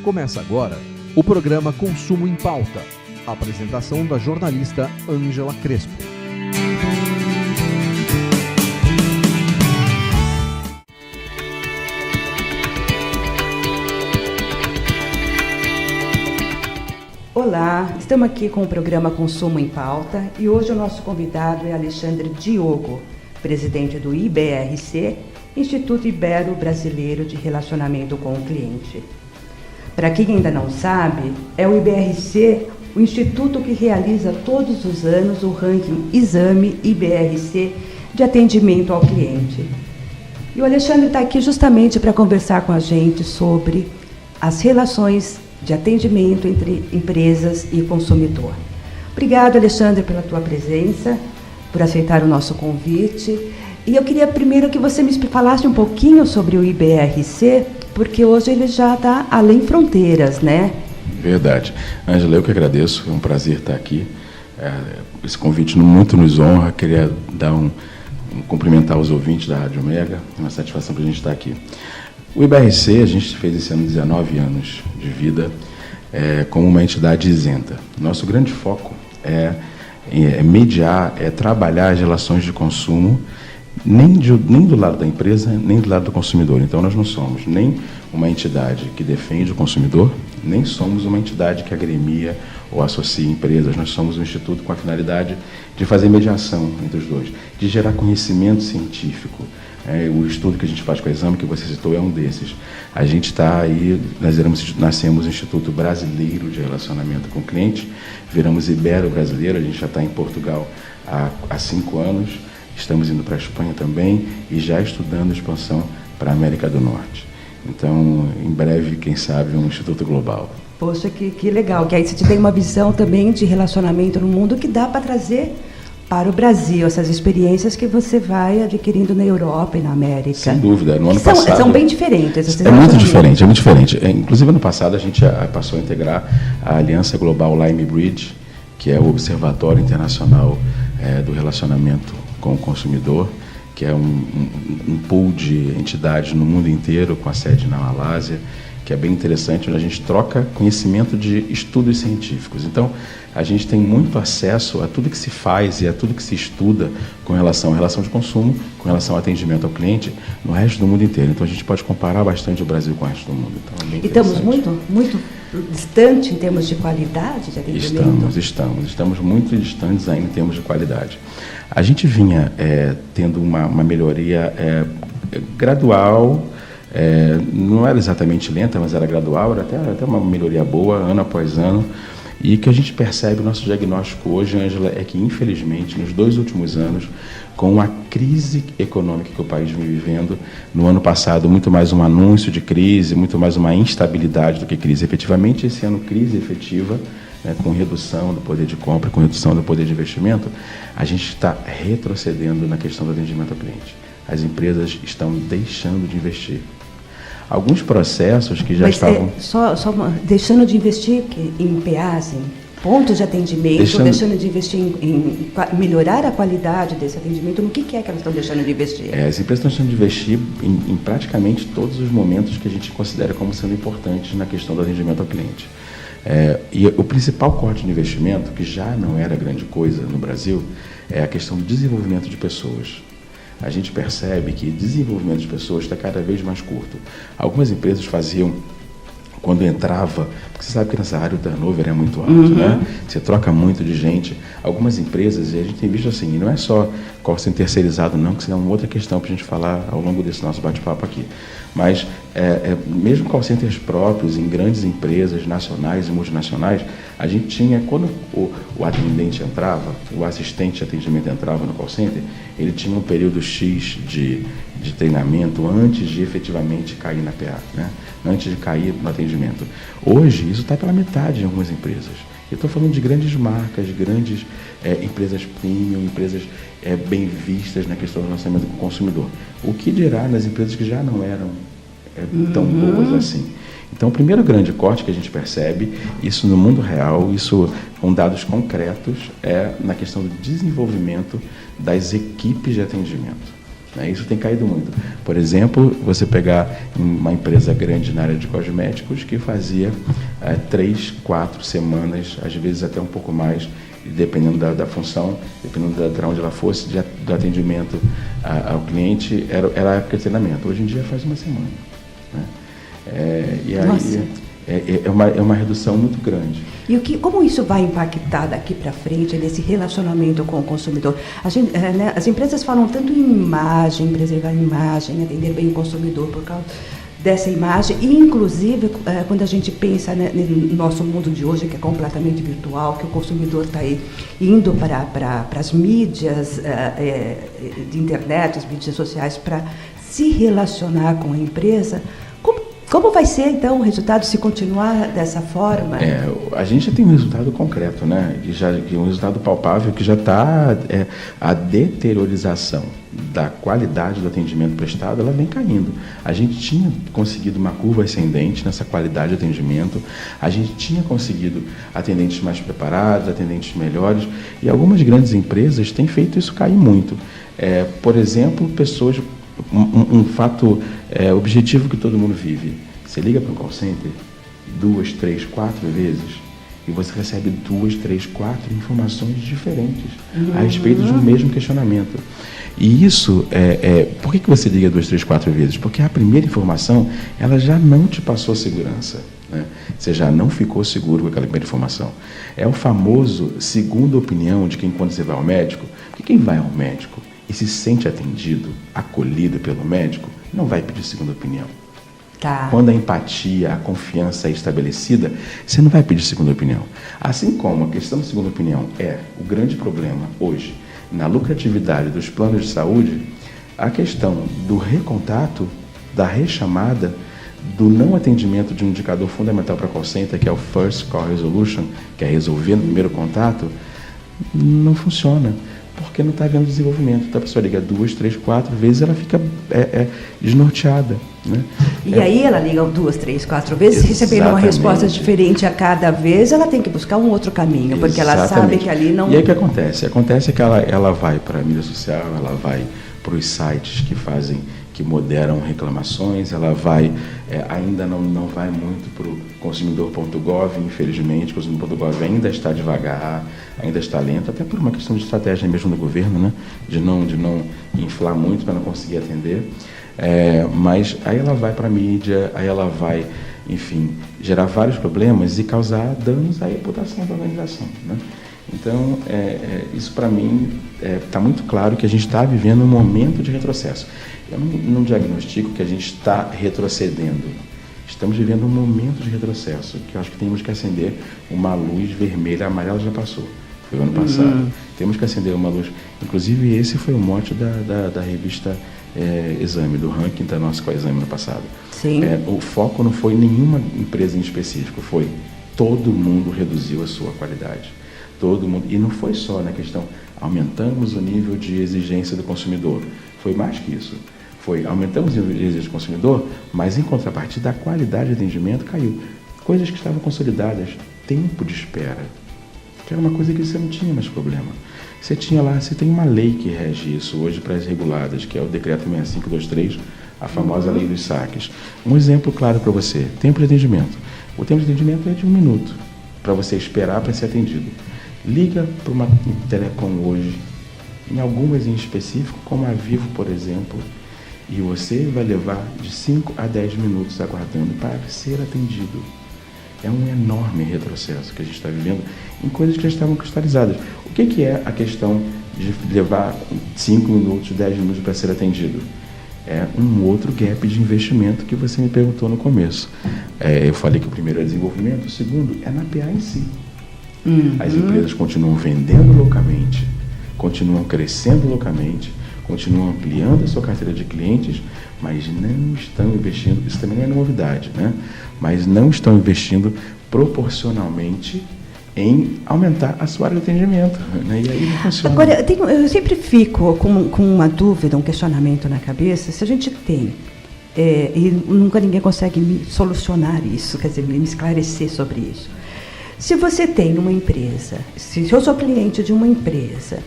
Começa agora o programa Consumo em Pauta. Apresentação da jornalista Ângela Crespo. Olá, estamos aqui com o programa Consumo em Pauta e hoje o nosso convidado é Alexandre Diogo, presidente do IBRC, Instituto Ibero-Brasileiro de Relacionamento com o Cliente. Para quem ainda não sabe, é o IBRC, o instituto que realiza todos os anos o ranking Exame IBRC de atendimento ao cliente. E o Alexandre está aqui justamente para conversar com a gente sobre as relações de atendimento entre empresas e consumidor. Obrigado, Alexandre, pela tua presença, por aceitar o nosso convite. E eu queria primeiro que você me falasse um pouquinho sobre o IBRC, porque hoje ele já está além fronteiras, né? Verdade. Ângela, eu que agradeço, é um prazer estar aqui. Esse convite muito nos honra, queria dar cumprimentar os ouvintes da Rádio Mega, é uma satisfação para a gente estar aqui. O IBRC, a gente fez esse ano 19 anos de vida como uma entidade isenta. Nosso grande foco é mediar, trabalhar as relações de consumo, nem do lado da empresa, nem do lado do consumidor. Então, nós não somos nem uma entidade que defende o consumidor, nem somos uma entidade que agremia ou associa empresas. Nós somos um instituto com a finalidade de fazer mediação entre os dois, de gerar conhecimento científico. O estudo que a gente faz com o Exame, que você citou, é um desses. A gente está aí, nascemos Instituto Brasileiro de Relacionamento com o Cliente, viramos Ibero-Brasileiro, a gente já está em Portugal há 5 anos, estamos indo para a Espanha também e já estudando expansão para a América do Norte. Então, em breve, quem sabe, um Instituto Global. Poxa, que legal, que aí você tem uma visão também de relacionamento no mundo que dá para trazer para o Brasil, essas experiências que você vai adquirindo na Europa e na América. Sem dúvida. No ano passado... São bem diferentes. É muito diferente. Inclusive, ano passado, a gente passou a integrar a Aliança Global Lime Bridge, que é o Observatório Internacional do Relacionamento com o Consumidor, que é um pool de entidades no mundo inteiro, com a sede na Malásia, que é bem interessante, onde a gente troca conhecimento de estudos científicos. Então, a gente tem muito acesso a tudo que se faz e a tudo que se estuda com relação à relação de consumo, com relação ao atendimento ao cliente, no resto do mundo inteiro. Então, a gente pode comparar bastante o Brasil com o resto do mundo. Então, é bem interessante. E estamos muito distante em termos de qualidade de atendimento? Estamos muito distantes ainda em termos de qualidade. A gente vinha tendo uma melhoria gradual, não era exatamente lenta, mas era gradual, era até uma melhoria boa, ano após ano. E o que a gente percebe, o nosso diagnóstico hoje, Ângela, é que, infelizmente, nos 2 últimos anos, com a crise econômica que o país vem vivendo, no ano passado, muito mais um anúncio de crise, muito mais uma instabilidade do que crise. Efetivamente, esse ano, crise efetiva, com redução do poder de compra, com redução do poder de investimento, a gente está retrocedendo na questão do atendimento ao cliente. As empresas estão deixando de investir. Alguns processos que já estavam... Só deixando de investir em PAs, em pontos de atendimento, deixando de investir em melhorar a qualidade desse atendimento, no que é que elas estão deixando de investir? As empresas estão deixando de investir em praticamente todos os momentos que a gente considera como sendo importantes na questão do atendimento ao cliente. E o principal corte de investimento, que já não era grande coisa no Brasil, é a questão do desenvolvimento de pessoas. A gente percebe que o desenvolvimento de pessoas está cada vez mais curto. Algumas empresas faziam, quando entrava, porque você sabe que nessa área o turnover é muito alto, né? Você troca muito de gente. Algumas empresas, e a gente tem visto assim, e não é só call center terceirizado não, que isso é uma outra questão para a gente falar ao longo desse nosso bate-papo aqui. Mas mesmo call centers próprios, em grandes empresas nacionais e multinacionais, a gente tinha, quando o atendente entrava, o assistente de atendimento entrava no call center, ele tinha um período X de treinamento antes de efetivamente cair na PA, né? Antes de cair no atendimento. Hoje, isso está pela metade em algumas empresas. Eu estou falando de grandes marcas, grandes empresas premium, empresas bem vistas na questão do relacionamento com o consumidor. O que dirá nas empresas que já não eram tão boas assim? Então, o primeiro grande corte que a gente percebe, isso no mundo real, isso com dados concretos, é na questão do desenvolvimento das equipes de atendimento. né? Isso tem caído muito. Por exemplo, você pegar uma empresa grande na área de cosméticos que fazia 3, 4 semanas, às vezes até um pouco mais, dependendo da função, dependendo de onde ela fosse, do atendimento ao cliente, era a época de treinamento. Hoje em dia faz uma semana, né? E aí é uma redução muito grande. E como isso vai impactar daqui para frente nesse relacionamento com o consumidor? As empresas falam tanto em imagem, preservar a imagem, atender bem o consumidor por causa dessa imagem, e inclusive quando a gente pensa, né, no nosso mundo de hoje, que é completamente virtual, que o consumidor está aí indo para as mídias de internet, as mídias sociais, para se relacionar com a empresa. Como vai ser, então, o resultado se continuar dessa forma? A gente já tem um resultado concreto, né? Um resultado palpável, que já está a deteriorização da qualidade do atendimento prestado, ela vem caindo. A gente tinha conseguido uma curva ascendente nessa qualidade de atendimento, a gente tinha conseguido atendentes mais preparados, atendentes melhores, e algumas grandes empresas têm feito isso cair muito. Por exemplo, pessoas... Um fato objetivo que todo mundo vive. Você liga para um call center 2, 3, 4 vezes e você recebe 2, 3, 4 informações diferentes a respeito de um mesmo questionamento. E isso, por que você liga 2, 3, 4 vezes? Porque a primeira informação, ela já não te passou segurança, né? Você já não ficou seguro com aquela primeira informação. É o famoso segunda opinião de quando você vai ao médico. Porque quem vai ao médico e se sente atendido, acolhido pelo médico, não vai pedir segunda opinião. Tá. Quando a empatia, a confiança é estabelecida, você não vai pedir segunda opinião. Assim como a questão da segunda opinião é o grande problema hoje na lucratividade dos planos de saúde, a questão do recontato, da rechamada, do não atendimento de um indicador fundamental para call center, que é o First Call Resolution, que é resolver no primeiro contato, não funciona. Porque não está havendo desenvolvimento. Então a pessoa liga 2, 3, 4 vezes, ela fica desnorteada, né? E aí ela liga 2, 3, 4 vezes, recebendo uma resposta diferente a cada vez, ela tem que buscar um outro caminho, porque ela sabe que ali não... E aí o que acontece? Acontece que ela vai para a mídia social, ela vai para os sites que moderam reclamações, ela vai, ainda não vai muito para o consumidor.gov, infelizmente, o consumidor.gov ainda está devagar, ainda está lento, até por uma questão de estratégia mesmo do governo, né? de não inflar muito para não conseguir atender, mas aí ela vai para a mídia, aí ela vai, enfim, gerar vários problemas e causar danos à reputação da organização, né? Então, isso para mim está muito claro que a gente está vivendo um momento de retrocesso. Eu não diagnostico que a gente está retrocedendo. Estamos vivendo um momento de retrocesso, que eu acho que temos que acender uma luz vermelha, amarela já passou, foi o ano passado. Temos que acender uma luz. Inclusive, esse foi o mote da revista Exame, do ranking da nossa Coexame no passado. Sim. O foco não foi nenhuma empresa em específico, foi todo mundo reduziu a sua qualidade. Todo mundo, e não foi só na questão, aumentamos o nível de exigência do consumidor, foi mais que isso. Aumentamos o nível de exigência do consumidor, mas em contrapartida a qualidade de atendimento caiu. Coisas que estavam consolidadas, tempo de espera, que era uma coisa que você não tinha mais problema. Você tem uma lei que rege isso hoje para as reguladas, que é o Decreto 6523, a famosa lei dos saques. Um exemplo claro para você, tempo de atendimento. O tempo de atendimento é de 1 minuto, para você esperar para ser atendido. Liga para uma telecom hoje, em algumas em específico, como a Vivo, por exemplo, e você vai levar de 5 a 10 minutos aguardando para ser atendido. É um enorme retrocesso que a gente está vivendo em coisas que já estavam cristalizadas. O que é a questão de levar 5 minutos, 10 minutos para ser atendido? É um outro gap de investimento que você me perguntou no começo. Eu falei que o primeiro é desenvolvimento, o segundo é na PA em si. As empresas continuam vendendo localmente, continuam crescendo localmente, continuam ampliando a sua carteira de clientes, mas não estão investindo, isso também não é novidade, né? Mas não estão investindo proporcionalmente em aumentar a sua área de atendimento, né? E aí não funciona. Agora, eu sempre fico com uma dúvida, um questionamento na cabeça, se a gente tem, e nunca ninguém consegue me solucionar isso, quer dizer, me esclarecer sobre isso. Se você tem uma empresa, se eu sou cliente de uma empresa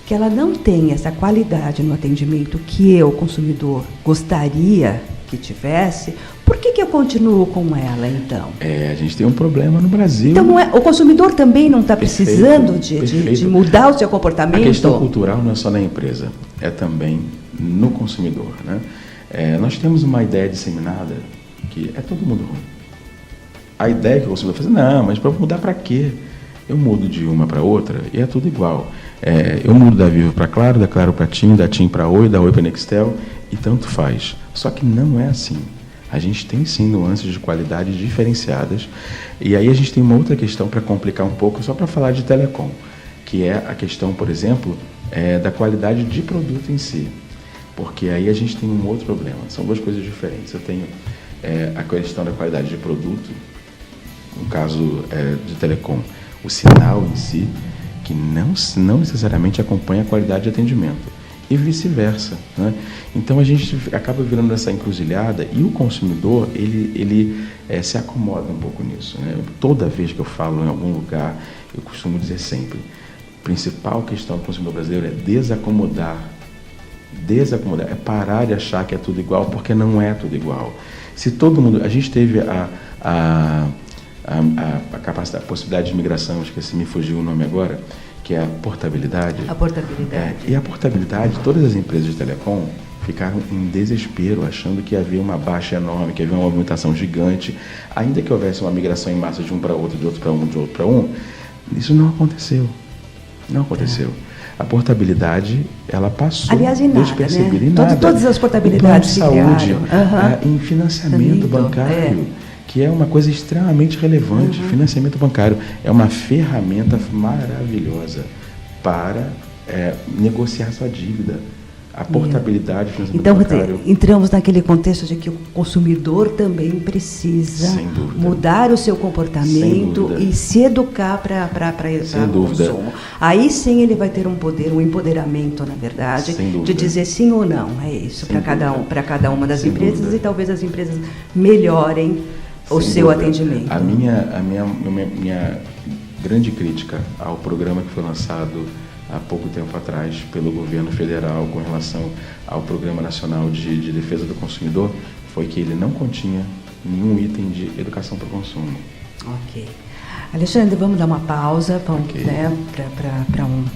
que ela não tem essa qualidade no atendimento que eu, consumidor, gostaria que tivesse, por que eu continuo com ela, então? A gente tem um problema no Brasil. Então, o consumidor também não está precisando de mudar o seu comportamento? A questão cultural não é só na empresa, é também no consumidor, né? Nós temos uma ideia disseminada que é todo mundo ruim. A ideia que o consumidor faz, não, mas para mudar para quê? Eu mudo de uma para outra e é tudo igual. Eu mudo da Vivo para Claro, da Claro para TIM, da TIM para Oi, da Oi para Nextel e tanto faz. Só que não é assim. A gente tem sim nuances de qualidade diferenciadas. E aí a gente tem uma outra questão para complicar um pouco, só para falar de telecom, que é a questão, por exemplo, da qualidade de produto em si. Porque aí a gente tem um outro problema. São duas coisas diferentes. Eu tenho a questão da qualidade de produto, no caso de telecom, o sinal em si, que não necessariamente acompanha a qualidade de atendimento. E vice-versa, né? Então a gente acaba virando essa encruzilhada e o consumidor ele se acomoda um pouco nisso, né? Toda vez que eu falo em algum lugar, eu costumo dizer sempre, a principal questão do consumidor brasileiro é desacomodar, é parar de achar que é tudo igual, porque não é tudo igual. Se todo mundo, a gente teve a capacidade, a possibilidade de migração, esqueci, me fugiu o nome agora, que é a portabilidade. A portabilidade. E a portabilidade, todas as empresas de telecom ficaram em desespero, achando que havia uma baixa enorme, que havia uma movimentação gigante. Ainda que houvesse uma migração em massa de um para outro, de outro para um, de outro para um, isso não aconteceu. Não aconteceu. A portabilidade, ela passou despercebida, né? Em nada. Todas as portabilidades em plano de saúde, em financiamento bancário, que é uma coisa extremamente relevante. Financiamento bancário é uma ferramenta maravilhosa para negociar sua dívida. A portabilidade do financiamento bancário. Então, entramos naquele contexto de que o consumidor também precisa mudar o seu comportamento e se educar para o consumo. Aí sim ele vai ter um poder, um empoderamento, na verdade, de dizer sim ou não. É isso, para cada uma das empresas, e talvez as empresas melhorem o seu atendimento. A minha grande crítica ao programa que foi lançado há pouco tempo atrás pelo governo federal com relação ao Programa Nacional de Defesa do Consumidor foi que ele não continha nenhum item de educação para o consumo. Ok. Alexandre, vamos dar uma pausa para um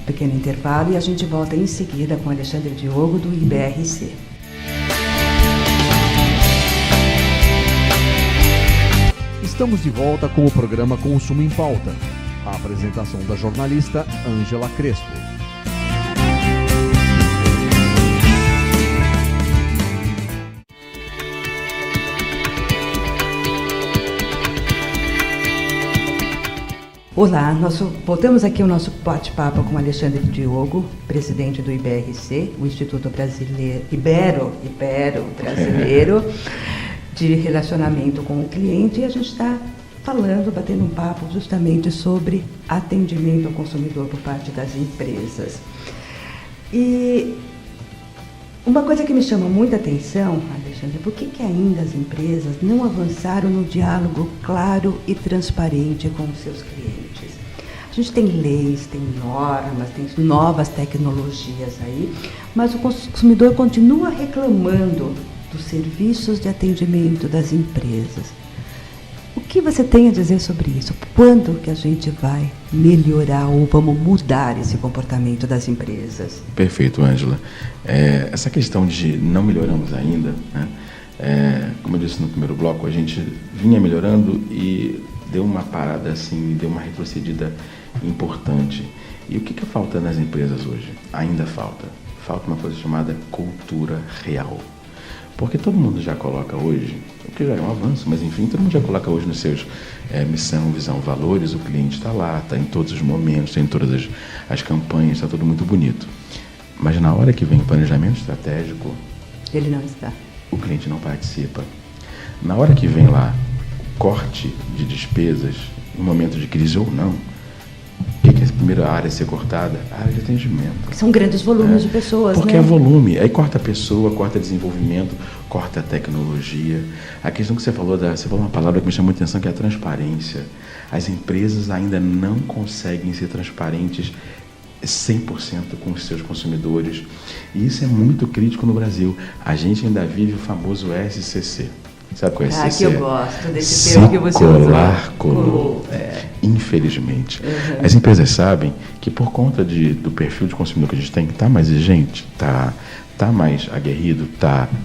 pequeno intervalo e a gente volta em seguida com Alexandre Diogo do IBRC. Estamos de volta com o programa Consumo em Pauta. A apresentação da jornalista Ângela Crespo. Olá, voltamos aqui ao nosso bate-papo com Alexandre Diogo, presidente do IBRC, o Instituto Brasileiro, Brasileiro de Relacionamento com o Cliente, e a gente está batendo um papo justamente sobre atendimento ao consumidor por parte das empresas. E uma coisa que me chama muita atenção, Alexandre, por que ainda as empresas não avançaram no diálogo claro e transparente com os seus clientes? A gente tem leis, tem normas, tem novas tecnologias aí, mas o consumidor continua reclamando dos serviços de atendimento das empresas. O que você tem a dizer sobre isso? Quando que a gente vai melhorar ou vamos mudar esse comportamento das empresas? Perfeito, Ângela. Essa questão de não melhoramos ainda, né? Como eu disse no primeiro bloco, a gente vinha melhorando e deu uma parada assim, deu uma retrocedida importante. E o que falta nas empresas hoje? Ainda falta. Falta uma coisa chamada cultura real. Porque todo mundo já coloca hoje, o que já é um avanço, mas enfim, todo mundo já coloca hoje nos seus missão, visão, valores, o cliente está lá, está em todos os momentos, está em todas as campanhas, está tudo muito bonito. Mas na hora que vem o planejamento estratégico, ele não está. O cliente não participa. Na hora que vem lá o corte de despesas, em momento de crise ou não, o que é a primeira área a ser cortada? A área de atendimento. São grandes volumes de pessoas, porque né? é volume. Aí corta a pessoa, corta desenvolvimento, corta a tecnologia. A questão que você falou uma palavra que me chamou a atenção, que é a transparência. As empresas ainda não conseguem ser transparentes 100% com os seus consumidores. E isso é muito crítico no Brasil. A gente ainda vive o famoso SCC. Sabe qual é SCC? Que eu gosto desse termo que você usou. Colou. Infelizmente. As empresas sabem que por conta do perfil de consumidor que a gente tem, que está mais exigente, está mais aguerrido,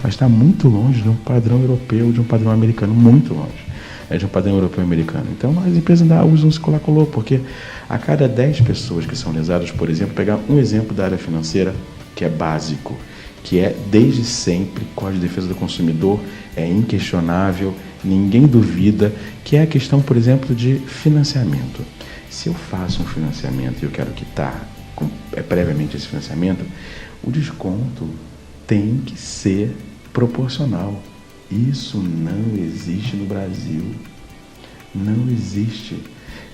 mas está muito longe de um padrão europeu, de um padrão americano, muito longe. De um padrão europeu e americano. Então, as empresas ainda usam esse colar-colou, porque a cada 10 pessoas que são lesadas, por exemplo, pegar um exemplo da área financeira, que é básico, que é, desde sempre, Código de Defesa do Consumidor, é inquestionável, ninguém duvida, que é a questão, por exemplo, de financiamento. Se eu faço um financiamento e eu quero quitar previamente esse financiamento, o desconto tem que ser proporcional. Isso não existe no Brasil. Não existe.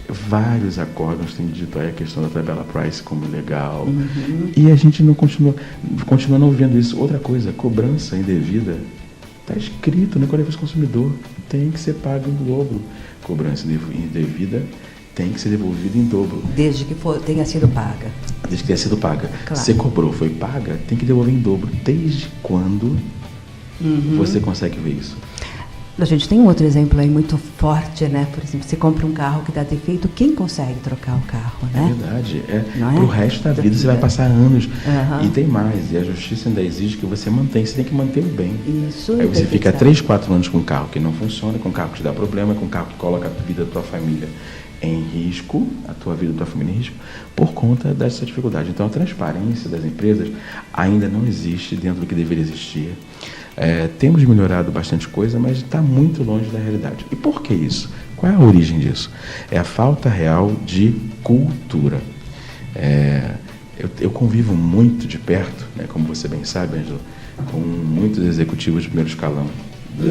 Vários acórdãos têm dito aí a questão da tabela price como legal. E a gente não continua não vendo isso. Outra coisa, cobrança indevida. Está escrito no Código de Defesa do Consumidor. Tem que ser pago em dobro. Cobrança indevida tem que ser devolvida em dobro. Desde que tenha sido paga. Desde que tenha sido paga. Claro. Se cobrou, foi paga, tem que devolver em dobro. Desde quando você consegue ver isso? A gente tem um outro exemplo aí muito forte, né? Por exemplo, você compra um carro que dá defeito, quem consegue trocar o carro, né? É verdade. Pro resto da vida você vai passar anos. E tem mais, e a justiça ainda exige que você mantenha, você tem que manter o bem. Isso. Aí você fica 3, 4 anos com um carro que não funciona, com um carro que te dá problema, com um carro que coloca a vida da tua família em risco, a tua vida da tua família em risco, por conta dessa dificuldade. Então, a transparência das empresas ainda não existe dentro do que deveria existir. Temos melhorado bastante coisa, mas está muito longe da realidade. E por que isso? Qual é a origem disso? É a falta real de cultura. Eu convivo muito de perto, né, como você bem sabe, Ângela, com muitos executivos de primeiro escalão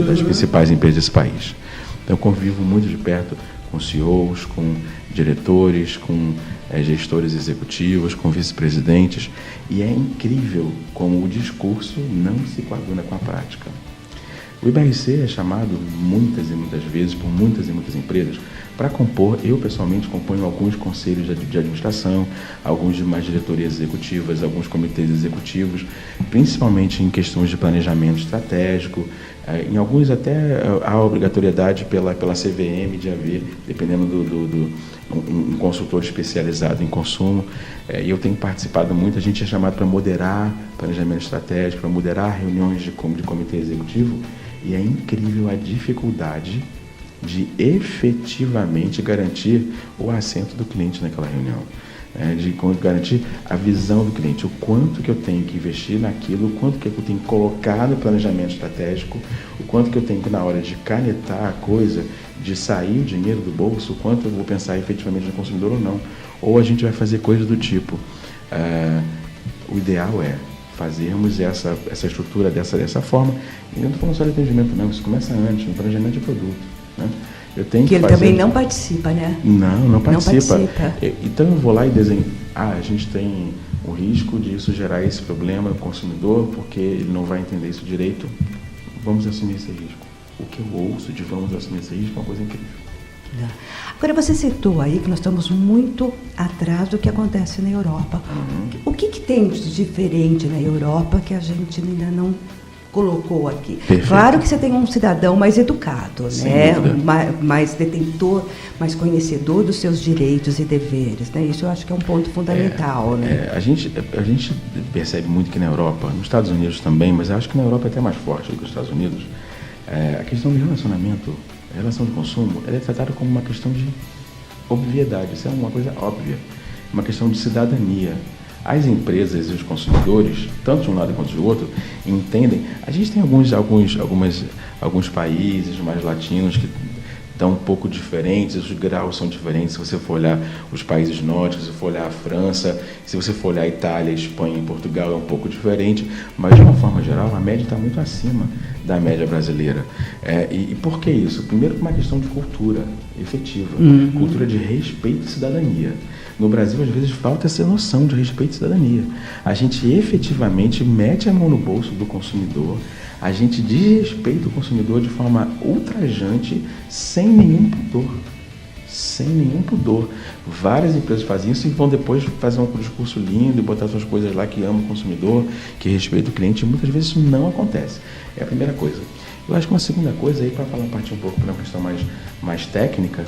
das principais empresas desse país. Então, eu convivo muito de perto com CEOs, com diretores, com gestores executivos, com vice-presidentes, e é incrível como o discurso não se coaduna com a prática. O IBRC é chamado muitas e muitas vezes por muitas e muitas empresas para compor. Eu pessoalmente componho alguns conselhos de administração, alguns de mais diretorias executivas, alguns comitês executivos, principalmente em questões de planejamento estratégico. Em alguns até há obrigatoriedade pela CVM de haver, dependendo um consultor especializado em consumo. E eu tenho participado muito. A gente é chamado para moderar planejamento estratégico, para moderar reuniões de comitê executivo, e é incrível a dificuldade de efetivamente garantir o assento do cliente naquela reunião. De garantir a visão do cliente, o quanto que eu tenho que investir naquilo, o quanto que eu tenho que colocar no planejamento estratégico, o quanto que eu tenho que, na hora de canetar a coisa, de sair o dinheiro do bolso, o quanto eu vou pensar efetivamente no consumidor ou não. Ou a gente vai fazer coisas do tipo, o ideal é fazermos essa estrutura dessa forma, e não estou falando só de atendimento não, isso começa antes, no planejamento de produto, né? Eu tenho que ele fazer... também não participa, né? Não participa. Não participa. Então eu vou lá e desenho. A gente tem o risco de isso gerar esse problema no consumidor, porque ele não vai entender isso direito. Vamos assumir esse risco. O que eu ouço de vamos assumir esse risco é uma coisa incrível. Agora, você citou aí que nós estamos muito atrás do que acontece na Europa. O que tem de diferente na Europa que a gente ainda não colocou aqui? Perfeito. Claro que você tem um cidadão mais educado, né? Dúvida. Mais detentor, mais conhecedor dos seus direitos e deveres, né? Isso eu acho que é um ponto fundamental, né? A gente percebe muito que na Europa, nos Estados Unidos também, mas eu acho que na Europa é até mais forte do que nos Estados Unidos, a questão de relacionamento, a relação de consumo, ela é tratada como uma questão de obviedade. Isso é uma coisa óbvia, uma questão de cidadania. As empresas e os consumidores, tanto de um lado quanto do outro, entendem. A gente tem alguns países mais latinos que estão um pouco diferentes, os graus são diferentes. Se você for olhar os países nórdicos, se for olhar a França, se você for olhar a Itália, a Espanha e Portugal, é um pouco diferente, mas de uma forma geral a média está muito acima da média brasileira. E por que isso? Primeiro, por uma questão de cultura efetiva, cultura de respeito e cidadania. No Brasil, às vezes, falta essa noção de respeito e cidadania. A gente efetivamente mete a mão no bolso do consumidor, a gente desrespeita o consumidor de forma ultrajante, sem nenhum pudor. sem nenhum pudor. Várias empresas fazem isso e vão depois fazer um discurso lindo e botar suas coisas lá que ama o consumidor, que respeita o cliente, e muitas vezes isso não acontece. É a primeira coisa. Eu acho que uma segunda coisa, aí para partir um pouco para uma questão mais técnica,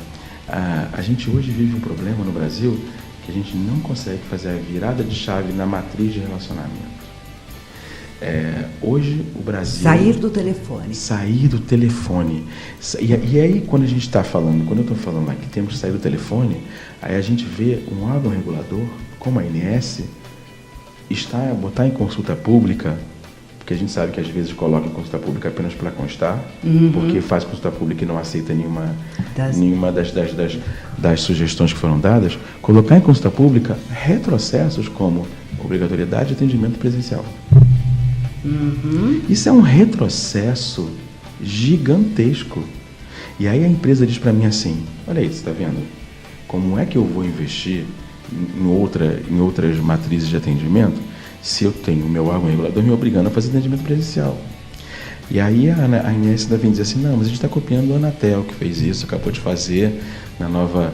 a gente hoje vive um problema no Brasil que a gente não consegue fazer a virada de chave na matriz de relacionamento. Hoje o Brasil... Sair do telefone. Sair do telefone. E aí, quando eu estou falando lá que temos que sair do telefone, aí a gente vê um órgão regulador, como a ANS, botar em consulta pública, porque a gente sabe que às vezes coloca em consulta pública apenas para constar, porque faz consulta pública e não aceita nenhuma das sugestões que foram dadas, colocar em consulta pública retrocessos como obrigatoriedade de atendimento presencial. Isso é um retrocesso gigantesco. E aí a empresa diz para mim assim, olha aí, você está vendo? Como é que eu vou investir em outras matrizes de atendimento se eu tenho o meu órgão regulador me obrigando a fazer atendimento presencial? E aí a ANS vem dizer assim, não, mas a gente está copiando o Anatel, que fez isso, acabou de fazer na nova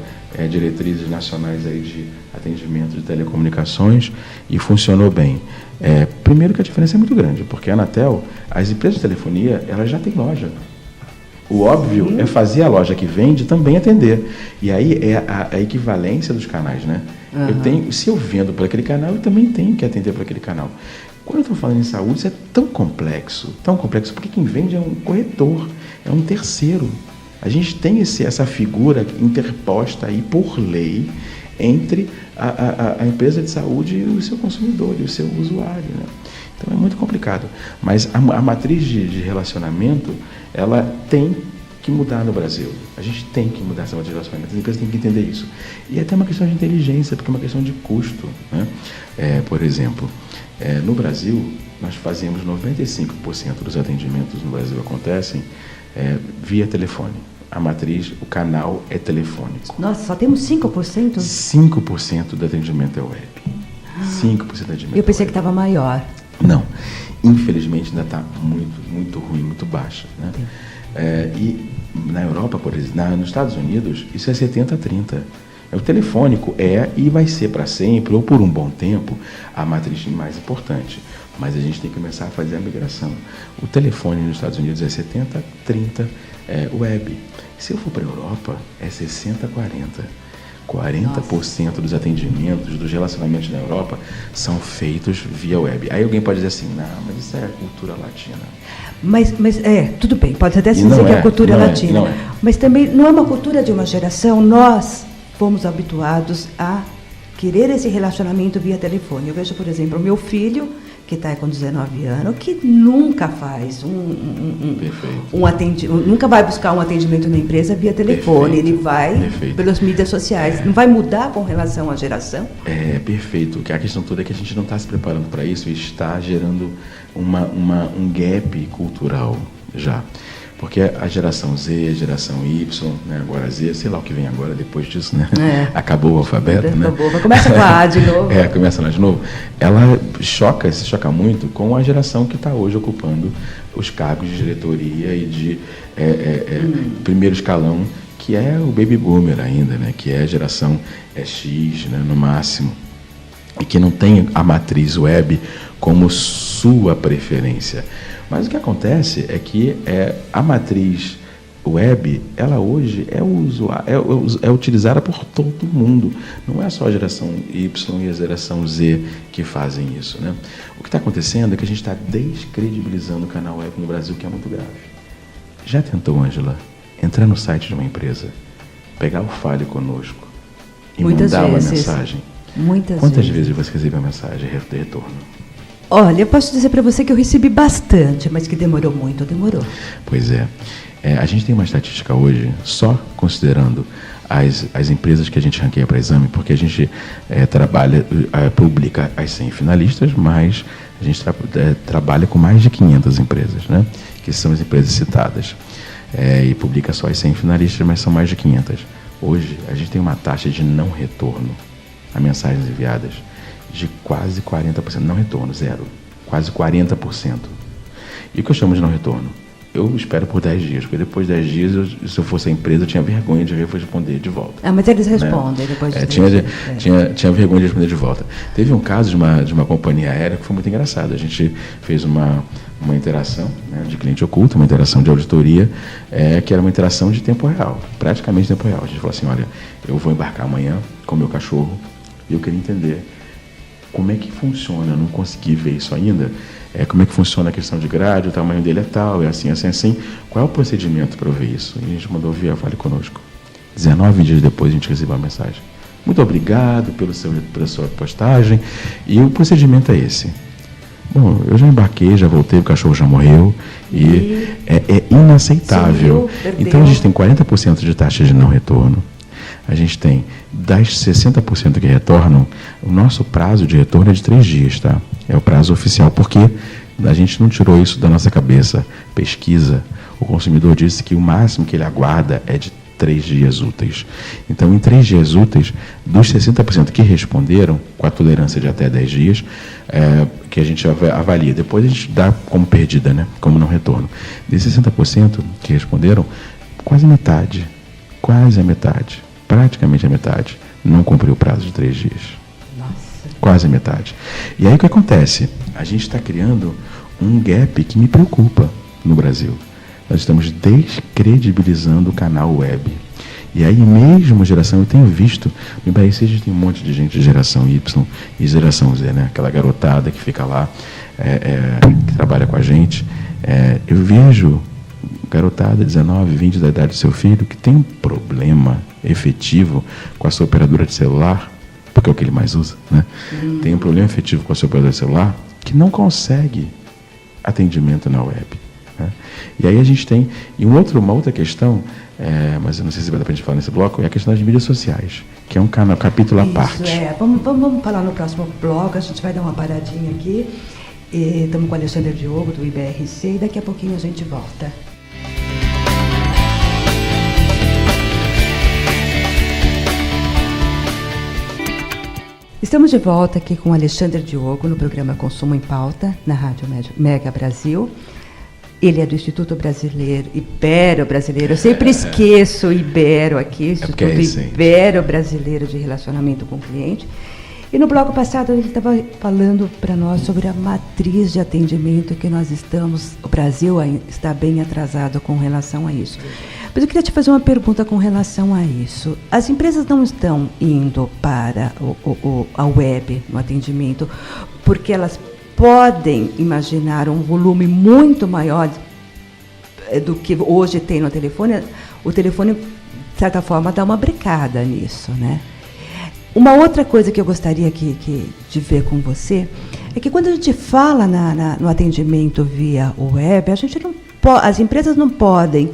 diretrizes nacionais aí de atendimento de telecomunicações e funcionou bem. Primeiro que a diferença é muito grande, porque a Anatel, as empresas de telefonia, elas já têm loja. O óbvio é fazer a loja que vende também atender. E aí é a equivalência dos canais, né? Se eu vendo para aquele canal, eu também tenho que atender para aquele canal. Quando eu estou falando em saúde, isso é tão complexo, porque quem vende é um corretor, é um terceiro. A gente tem essa figura interposta aí por lei entre a empresa de saúde e o seu consumidor, e o seu usuário, né? Então é muito complicado. Mas a matriz de relacionamento, ela tem que mudar no Brasil. A gente tem que mudar essa matriz de relacionamento. As empresas têm que entender isso. E é até uma questão de inteligência, porque é uma questão de custo, né? Por exemplo, no Brasil, nós fazemos 95% dos atendimentos no Brasil acontecem via telefone. A matriz, o canal é telefônico. Nossa, só temos 5%? 5% do atendimento é web. 5% do atendimento Eu pensei que estava maior. Não. Infelizmente ainda está muito, muito ruim, muito baixa, né? E na Europa, por exemplo, nos Estados Unidos, isso é 70-30. O telefônico e vai ser para sempre, ou por um bom tempo, a matriz mais importante. Mas a gente tem que começar a fazer a migração. O telefone nos Estados Unidos é 70-30 web. Se eu for para a Europa, é 60-40. 40% dos atendimentos, dos relacionamentos na Europa são feitos via web. Aí alguém pode dizer assim, não, mas isso é cultura latina. Mas tudo bem, pode até dizer que é cultura latina. Mas também não é uma cultura de uma geração. Nós fomos habituados a querer esse relacionamento via telefone. Eu vejo, por exemplo, o meu filho, que está com 19 anos, que nunca faz nunca vai buscar um atendimento na empresa via telefone. Ele vai pelas mídias sociais. Não vai mudar com relação à geração? Perfeito. A questão toda é que a gente não está se preparando para isso e está gerando um gap cultural já. Porque a geração Z, a geração Y, né, agora a Z, sei lá o que vem agora depois disso, né? Acabou o alfabeto, né? Começa com a A de novo. Começa lá de novo. Ela se choca muito com a geração que está hoje ocupando os cargos de diretoria e de primeiro escalão, que é o baby boomer ainda, né? Que é a geração X, né, no máximo. E que não tem a matriz web como sua preferência. Mas o que acontece é que a matriz web, ela hoje é utilizada por todo mundo. Não é só a geração Y e a geração Z que fazem isso, né? O que está acontecendo é que a gente está descredibilizando o canal web no Brasil, que é muito grave. Já tentou, Ângela, entrar no site de uma empresa, pegar o Fale Conosco e mandar uma mensagem? Quantas vezes você recebeu a mensagem de retorno? Olha, eu posso dizer para você que eu recebi bastante, mas que demorou muito, demorou. Pois é. A gente tem uma estatística hoje, só considerando as empresas que a gente ranqueia para exame, porque a gente publica as 100 finalistas, mas a gente trabalha com mais de 500 empresas, né? Que são as empresas citadas. E publica só as 100 finalistas, mas são mais de 500. Hoje, a gente tem uma taxa de não retorno a mensagens enviadas de quase 40%, não retorno, zero, quase 40%. E o que eu chamo de não retorno? eu espero por 10 dias, porque depois de 10 dias, se eu fosse a empresa, eu tinha vergonha de responder de volta. Mas eles respondem, né? Depois de 10 dias. Tinha vergonha de responder de volta. Teve um caso de uma companhia aérea que foi muito engraçado. A gente fez uma interação, né, de cliente oculto, uma interação de auditoria, que era uma interação de tempo real, praticamente tempo real. A gente falou assim, olha, eu vou embarcar amanhã com o meu cachorro e eu queria entender como é que funciona, eu não consegui ver isso ainda, como é que funciona a questão de grade, o tamanho dele é tal, é assim, assim, assim. Qual é o procedimento para eu ver isso? E a gente mandou via Fale Conosco. 19 dias depois a gente recebeu uma mensagem. Muito obrigado pela sua postagem. E o procedimento é esse. Bom, eu já embarquei, já voltei, o cachorro já morreu. E é inaceitável. Então a gente tem 40% de taxa de não retorno. A gente tem das 60% que retornam, o nosso prazo de retorno é de 3 dias, tá? É o prazo oficial, porque a gente não tirou isso da nossa cabeça. Pesquisa, o consumidor disse que o máximo que ele aguarda é de 3 dias úteis. Então, em 3 dias úteis, dos 60% que responderam, com a tolerância de até 10 dias, que a gente avalia, depois a gente dá como perdida, né? Como não retorno. Desses 60% que responderam, quase a metade, praticamente a metade, não cumpriu o prazo de 3 dias. Nossa. Quase a metade. E aí o que acontece? A gente está criando um gap que me preocupa no Brasil. Nós estamos descredibilizando o canal web. E aí mesmo geração, eu tenho visto, no Bahia tem um monte de gente de geração Y e geração Z, né? Aquela garotada que fica lá, que trabalha com a gente. Eu vejo garotada, 19, 20 da idade do seu filho, que tem um problema efetivo com a sua operadora de celular, porque é o que ele mais usa, né? Tem um problema efetivo com a sua operadora de celular que não consegue atendimento na web, né? E aí a gente tem, uma outra questão, mas eu não sei se vai dar para a gente falar nesse bloco, é a questão das mídias sociais, que é um capítulo à parte. Vamos falar no próximo bloco, a gente vai dar uma paradinha aqui. Estamos com o Alexandre Diogo, do IBRC, e daqui a pouquinho a gente volta. Estamos de volta aqui com o Alexandre Diogo no programa Consumo em Pauta, na Rádio Mega Brasil. Ele é do Instituto Brasileiro, Ibero Brasileiro, eu sempre esqueço o Ibero aqui, Instituto Ibero Brasileiro de Relacionamento com o Cliente. E no bloco passado ele estava falando para nós sobre a matriz de atendimento que nós estamos, o Brasil está bem atrasado com relação a isso. Mas eu queria te fazer uma pergunta com relação a isso. As empresas não estão indo para a web no atendimento porque elas podem imaginar um volume muito maior do que hoje tem no telefone. O telefone, de certa forma, dá uma brecada nisso, né? Uma outra coisa que eu gostaria de ver com você é que quando a gente fala no atendimento via web, as empresas não podem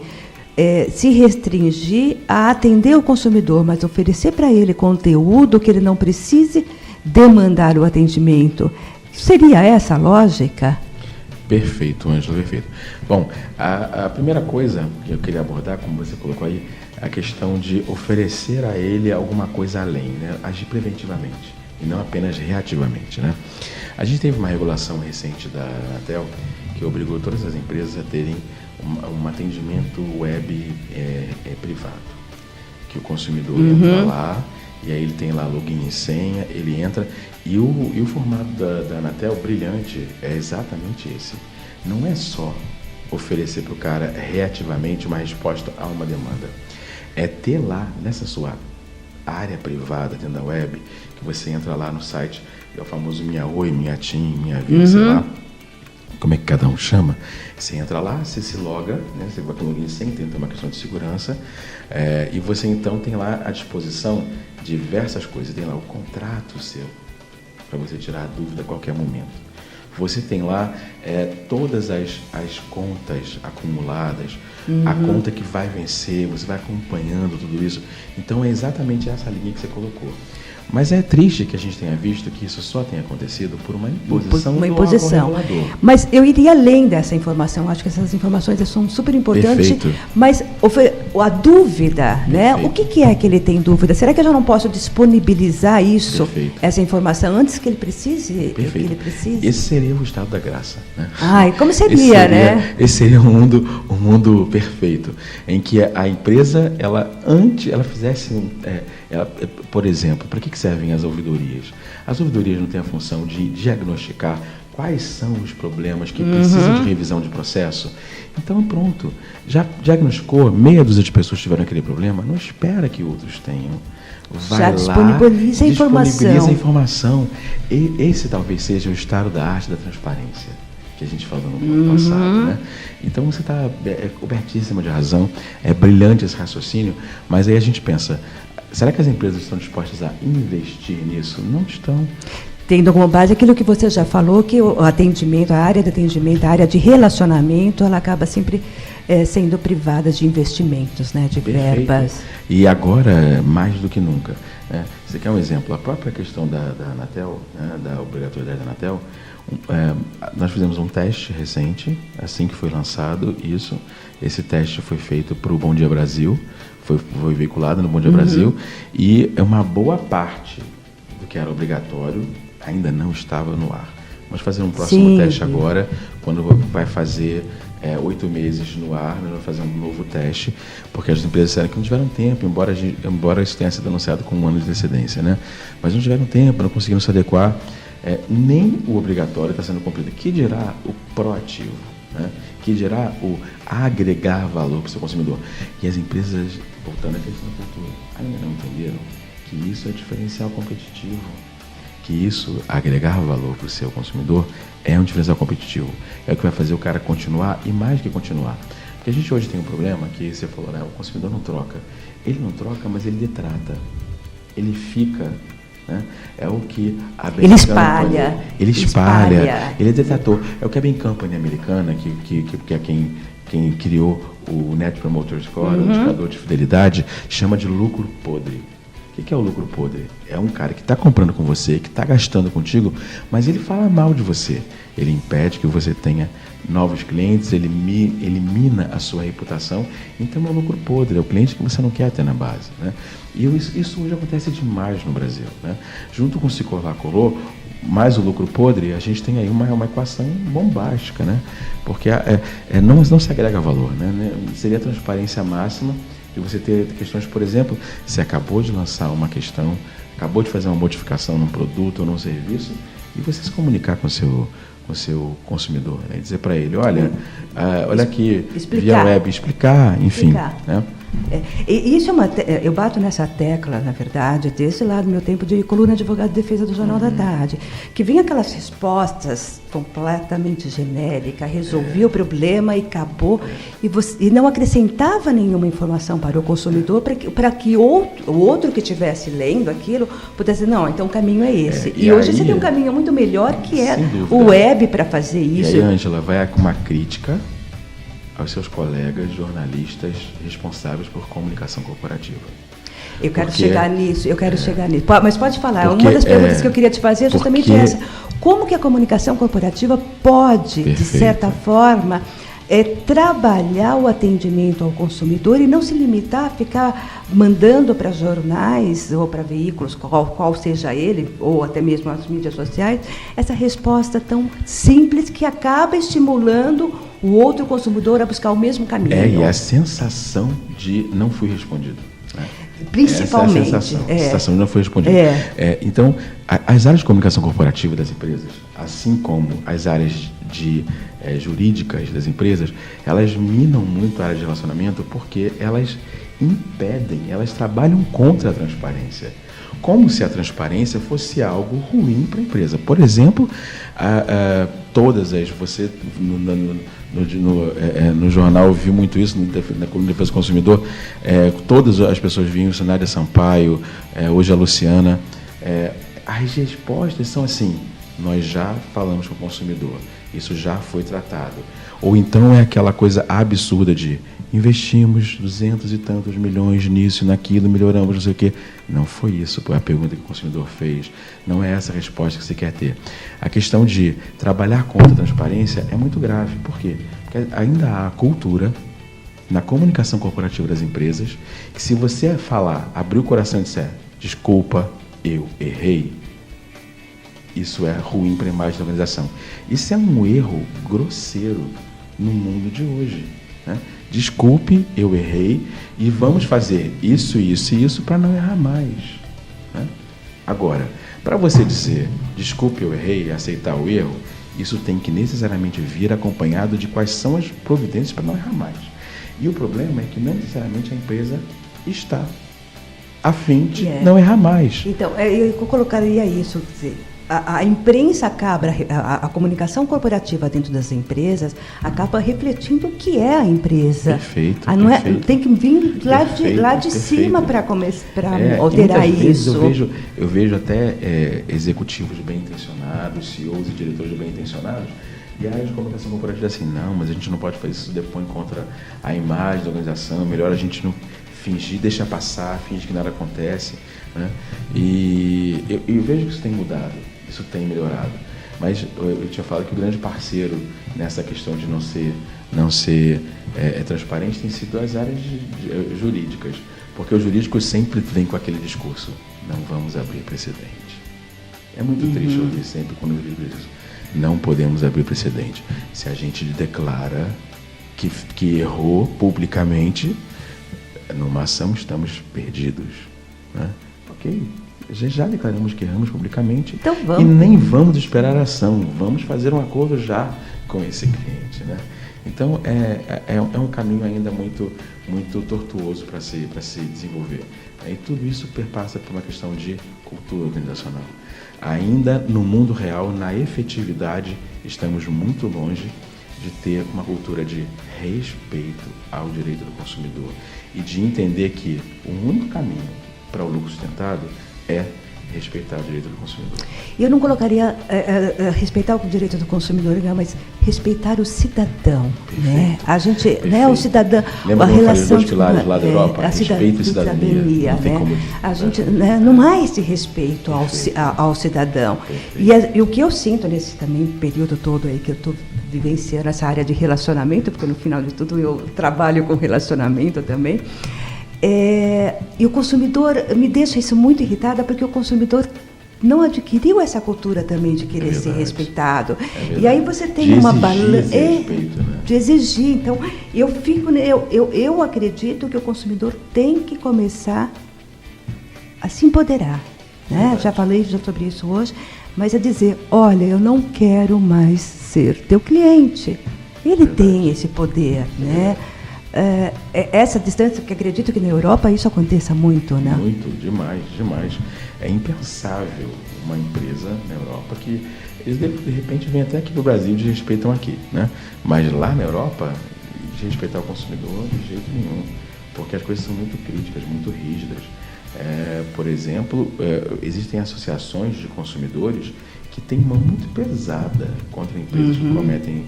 se restringir a atender o consumidor, mas oferecer para ele conteúdo que ele não precise demandar o atendimento. Seria essa a lógica? Perfeito, Ângela, perfeito. Bom, a primeira coisa que eu queria abordar, como você colocou aí, é a questão de oferecer a ele alguma coisa além, né? Agir preventivamente e não apenas reativamente, né? A gente teve uma regulação recente da Anatel que obrigou todas as empresas a terem um atendimento web privado, que o consumidor entra lá e aí ele tem lá login e senha, ele entra e o formato da Anatel brilhante é exatamente esse. Não é só oferecer para o cara reativamente uma resposta a uma demanda, é ter lá nessa sua área privada dentro da web, que você entra lá no site, é o famoso Minha Oi, Minha TIM, Minha Vida, sei lá, como é que cada um chama. Você entra lá, você se loga, né? Você vai com o login sem, tem uma questão de segurança, e você então tem lá à disposição diversas coisas. Tem lá o contrato seu, para você tirar a dúvida a qualquer momento. Você tem lá todas as contas acumuladas, a conta que vai vencer, você vai acompanhando tudo isso. Então é exatamente essa linha que você colocou. Mas é triste que a gente tenha visto que isso só tenha acontecido por uma imposição do órgão regulador. Mas eu iria além dessa informação. Acho que essas informações são super importantes. Perfeito. Mas a dúvida, né? O que é que ele tem dúvida? Será que eu já não posso disponibilizar isso, essa informação, antes que ele precise? Esse seria o estado da graça, né? Ai, como seria, né? Esse seria um mundo perfeito, em que a empresa, ela fizesse por exemplo, para que servem as ouvidorias? As ouvidorias não têm a função de diagnosticar quais são os problemas que precisam de revisão de processo? Então, pronto, já diagnosticou, meia dúzia de pessoas tiveram aquele problema, não espera que outros tenham. Já disponibiliza a informação. E esse talvez seja o estado da arte da transparência, que a gente falou no ano passado, né? Então você está cobertíssima de razão, é brilhante esse raciocínio, mas aí a gente pensa, será que as empresas estão dispostas a investir nisso? Não estão. Tendo como base aquilo que você já falou, que o atendimento, a área de atendimento, a área de relacionamento, ela acaba sempre sendo privada de investimentos, né, de verbas. E agora, mais do que nunca. Né? Você quer um exemplo? A própria questão da Anatel, né, da obrigatoriedade da Anatel, nós fizemos um teste recente, assim que foi lançado isso. Esse teste foi feito para o Bom Dia Brasil, foi veiculado no Bom Dia Brasil, e uma boa parte do que era obrigatório ainda não estava no ar. Vamos fazer um próximo teste agora, quando vai fazer 8 meses no ar, nós vamos fazer um novo teste, porque as empresas disseram que não tiveram tempo, embora isso tenha sido anunciado com 1 ano de antecedência, né? Mas não tiveram tempo, não conseguiram se adequar. Nem o obrigatório está sendo cumprido. Que dirá o proativo, né? Que dirá o agregar valor para o seu consumidor. E as empresas, voltando à questão da cultura, ainda não entenderam que isso é diferencial competitivo, que isso, agregar valor para o seu consumidor, é um diferencial competitivo. É o que vai fazer o cara continuar e mais que continuar. Porque a gente hoje tem um problema que você falou, né? O consumidor não troca. Ele não troca, mas ele detrata. Ele fica, né? É o que a Bain Ele espalha. Ele é detrator. É o que a Bain Company americana, que é quem criou o Net Promoter Score, o indicador de fidelidade, chama de lucro podre. O que é o lucro podre? É um cara que está comprando com você, que está gastando contigo, mas ele fala mal de você. Ele impede que você tenha novos clientes, ele mina a sua reputação. Então é um lucro podre, é o cliente que você não quer ter na base, né? E isso hoje acontece demais no Brasil, né? Junto com o se colar colou, mais o lucro podre, a gente tem aí uma equação bombástica, né? Porque não se agrega valor, né? Seria a transparência máxima de você ter questões, por exemplo, você acabou de lançar uma questão, acabou de fazer uma modificação num produto ou num serviço, e você se comunicar com o seu consumidor, né? Dizer para ele, olha aqui, via web, explicar, enfim. Né? Isso eu bato nessa tecla, na verdade, desde lá do meu tempo de coluna de advogado de defesa do Jornal da Tarde, que vinha aquelas respostas completamente genéricas, resolvia o problema e acabou, e não acrescentava nenhuma informação para o consumidor, para que o outro que estivesse lendo aquilo pudesse dizer, não, então o caminho é esse. E hoje você tem um caminho muito melhor, que é o web para fazer isso. E aí, Ângela, vai com uma crítica aos seus colegas jornalistas responsáveis por comunicação corporativa. Eu quero chegar nisso. Mas pode falar. Uma das perguntas que eu queria te fazer é justamente essa. Como que a comunicação corporativa pode, de certa forma, trabalhar o atendimento ao consumidor e não se limitar a ficar mandando para jornais ou para veículos, qual seja ele, ou até mesmo as mídias sociais, essa resposta tão simples que acaba estimulando o outro consumidor a buscar o mesmo caminho. E a sensação de não fui respondido. Né? Principalmente. Essa é a sensação de não foi respondido. Então, as áreas de comunicação corporativa das empresas, assim como as áreas jurídicas das empresas, elas minam muito a área de relacionamento porque elas impedem, elas trabalham contra a transparência. Como se a transparência fosse algo ruim para a empresa. Por exemplo, você no jornal viu muito isso, na coluna de defesa do consumidor, todas as pessoas vinham, Nádia Sampaio, hoje a Luciana, as respostas são assim, nós já falamos com o consumidor, isso já foi tratado. Ou então é aquela coisa absurda de, investimos 200 e tantos milhões nisso, naquilo, melhoramos, não sei o quê. Não foi isso a pergunta que o consumidor fez. Não é essa a resposta que você quer ter. A questão de trabalhar contra a transparência é muito grave. Por quê? Porque ainda há a cultura na comunicação corporativa das empresas que, se você falar, abrir o coração e disser desculpa, eu errei, isso é ruim para a imagem da organização. Isso é um erro grosseiro no mundo de hoje, né? Desculpe, eu errei e vamos fazer isso, isso e isso para não errar mais, né? Agora, para você dizer desculpe, eu errei e aceitar o erro, isso tem que necessariamente vir acompanhado de quais são as providências para não errar mais. E o problema é que não necessariamente a empresa está a fim de não errar mais. Então, eu colocaria isso, quer dizer, a imprensa acaba, a comunicação corporativa dentro das empresas acaba refletindo o que é a empresa. Perfeito. Não perfeito. É, tem que vir lá de cima para alterar isso. Eu vejo até executivos bem intencionados, CEOs e diretores bem intencionados, e a área de comunicação corporativa assim, não, mas a gente não pode fazer isso, depõe contra a imagem da organização, melhor a gente não fingir, deixar passar, fingir que nada acontece, né? E eu vejo que isso tem mudado, isso tem melhorado. Mas eu tinha falado que o grande parceiro nessa questão de não ser transparente tem sido as áreas jurídicas, porque os jurídicos sempre vêm com aquele discurso, não vamos abrir precedente. É muito triste ouvir sempre quando o jurídico diz isso. Não podemos abrir precedente. Se a gente declara que errou publicamente, numa ação estamos perdidos, né? Ok, já declaramos que erramos publicamente, então vamos. E nem vamos esperar a ação, vamos fazer um acordo já com esse cliente, né? Então é um caminho ainda muito, muito tortuoso para se desenvolver. E tudo isso perpassa por uma questão de cultura organizacional. Ainda no mundo real, na efetividade, estamos muito longe de ter uma cultura de respeito ao direito do consumidor e de entender que o único caminho para o lucro sustentado é respeitar o direito do consumidor. Eu não colocaria respeitar o direito do consumidor, mas respeitar o cidadão, né? A gente, né, o cidadão, lembra a relação dos pilares lá da Europa, a respeito e cidadania, não tem né? como A gente, né, não há esse respeito ao cidadão. E o que eu sinto nesse também período todo aí que eu estou vivenciando essa área de relacionamento, porque no final de tudo eu trabalho com relacionamento também. E o consumidor me deixa isso muito irritada, porque o consumidor não adquiriu essa cultura também de querer ser respeitado. E aí você tem uma balança de exigir. Então, eu acredito que o consumidor tem que começar a se empoderar, né? Já falei sobre isso hoje, mas é dizer, olha, eu não quero mais ser teu cliente. Ele tem esse poder, né? Essa distância, que acredito que na Europa isso aconteça muito, né? Muito, demais, demais. É impensável uma empresa na Europa que eles de repente vêm até aqui para o Brasil e desrespeitam aqui, né? Mas lá na Europa, desrespeitar o consumidor de jeito nenhum, porque as coisas são muito críticas, muito rígidas. Por exemplo, existem associações de consumidores que têm mão muito pesada contra empresas que cometem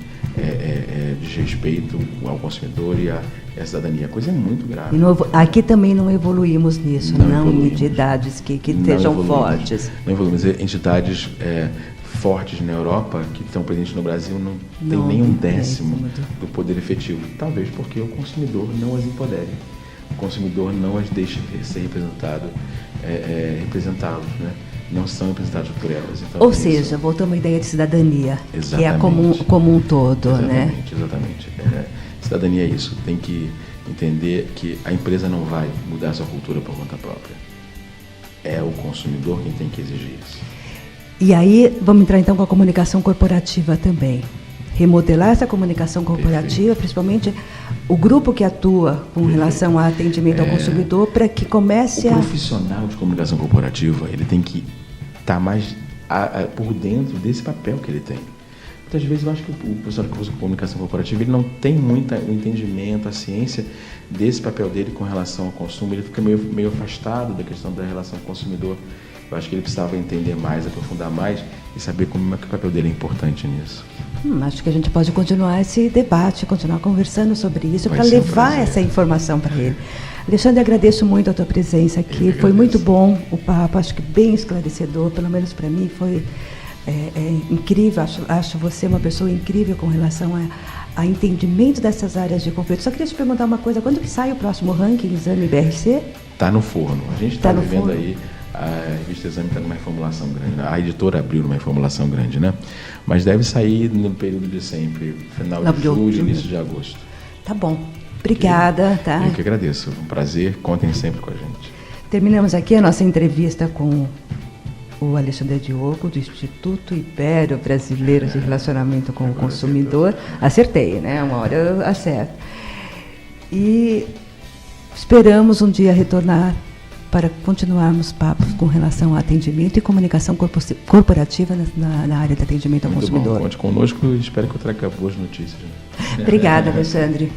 desrespeito ao consumidor e à cidadania. A coisa é muito grave. Aqui também não evoluímos nisso, não em entidades que estejam fortes. Não evoluímos. Entidades fortes na Europa, que estão presentes no Brasil, não tem nem um décimo do poder efetivo. Talvez porque o consumidor não as empodere. O consumidor não as deixa ser representados, né? Não são representados por elas. Então, ou seja, voltamos à ideia de cidadania, exatamente, que é como um todo, né? Exatamente. Cidadania é isso. Tem que entender que a empresa não vai mudar sua cultura por conta própria. É o consumidor quem tem que exigir isso. E aí, vamos entrar então com a comunicação corporativa também. Remodelar essa comunicação corporativa, principalmente o grupo que atua com relação ao atendimento ao consumidor, para que comece o profissional de comunicação corporativa, ele tem que estar mais por dentro desse papel que ele tem. Muitas vezes eu acho que o profissional de comunicação corporativa ele não tem muito entendimento, a ciência desse papel dele com relação ao consumo, ele fica meio afastado da questão da relação com o consumidor. Eu acho que ele precisava entender mais, aprofundar mais e saber como é que o papel dele é importante nisso. Acho que a gente pode continuar esse debate, continuar conversando sobre isso para Vai ser um levar prazer. essa informação para ele. Alexandre, agradeço muito a tua presença aqui. Foi muito bom o papo, acho que bem esclarecedor, pelo menos para mim foi incrível. Acho você uma pessoa incrível com relação a entendimento dessas áreas de conflito. Só queria te perguntar uma coisa, quando que sai o próximo ranking Exame BRC? Está no forno. A gente está vivendo forno. aí, a revista Exame está numa reformulação grande, né? A editora abriu numa reformulação grande, né? Mas deve sair no período de sempre, final de julho, início de agosto. Tá bom. Obrigada. Tá? Eu que agradeço. Um prazer. Contem sempre com a gente. Terminamos aqui a nossa entrevista com o Alexandre Diogo, do Instituto Ibero-Brasileiro de Relacionamento com o Consumidor. Acertei, né? Uma hora eu acerto. E esperamos um dia retornar para continuarmos papos com relação ao atendimento e comunicação corporativa na área de atendimento ao Muito consumidor. bom. Conte conosco e espero que eu traga boas notícias. Obrigada, Alexandre.